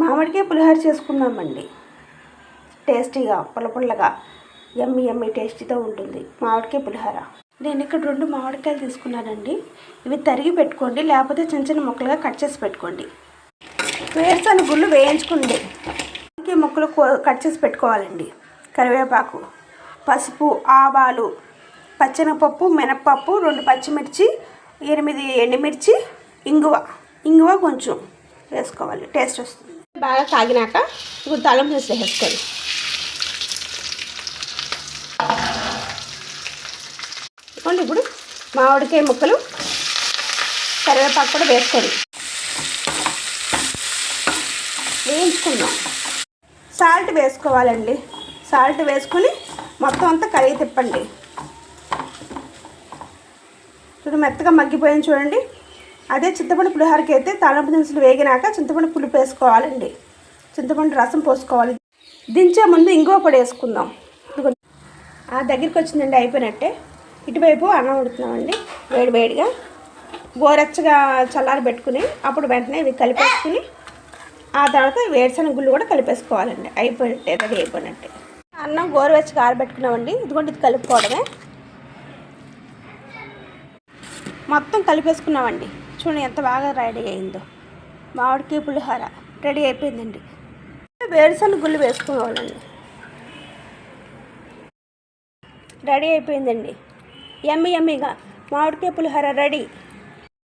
మామిడికాయ పులిహోర చేసుకుందామండి. టేస్టీగా పుల్లపుల్లగా యమ్మీ యమ్మీ టేస్టీతో ఉంటుంది మామిడికాయ పులిహోర. నేను ఇక్కడ 2 మామిడికాయలు తీసుకున్నానండి. ఇవి తరిగి పెట్టుకోండి, లేకపోతే చిన్న చిన్న ముక్కలుగా కట్ చేసి పెట్టుకోండి. వేరుశనగ గుళ్ళు వేయించుకోండి. మామిడికాయ ముక్కలు కట్ చేసి పెట్టుకోవాలండి. కరివేపాకు, పసుపు, ఆవాలు, పచ్చెనగపప్పు, మినప్పప్పు, 2 పచ్చిమిర్చి, 8 ఎండుమిర్చి, ఇంగువ కొంచెం వేసుకోవాలి, టేస్ట్ వస్తుంది. బాగా కాగినాక ఇప్పుడు తాలింపు వేసేసుకోండి. ఇప్పుడు మామిడికాయ ముక్కలు, కరివేపాకు కూడా వేసుకోండి, వేయించుకుందాం. సాల్ట్ వేసుకోవాలండి. సాల్ట్ వేసుకొని మొత్తం అంతా కరిగి తిప్పండి. చూడండి మెత్తగా మగ్గిపోయింది చూడండి. అదే చింతపండు పులిహోరకి అయితే తాలింపు దినుసులు వేగినాక చింతపండు పులుపు వేసుకోవాలండి. చింతపండు రసం పోసుకోవాలి. దించే ముందు ఇంగువ పొడి వేసుకుందాం. ఆ దగ్గరికి వచ్చిందండి, అయిపోయినట్టే. ఇటువైపు అన్నం ఉడుతున్నామండి. వేడిగా గోరెచ్చగా చల్లారి పెట్టుకుని అప్పుడు వెంటనే ఇవి కలిపేసుకుని ఆ తర్వాత వేరుశనగ గుళ్ళు కూడా కలిపేసుకోవాలండి. అయిపోయినట్టే, రెడీ అయిపోయినట్టే. అన్నం గోరువెచ్చగా ఆరబెట్టుకున్నామండి. ఇదిగోండి, ఇది కలుపుకోవడమే. మొత్తం కలిపేసుకున్నామండి. చూడండి ఎంత బాగా రెడీ అయిందో. మామిడికాయ పులిహోర రెడీ అయిపోయిందండి. వేరుశనగ గుళ్ళు వేసుకోవాలండి. రెడీ అయిపోయిందండి. యమ్మీగా మామిడికాయ పులిహోర రెడీ.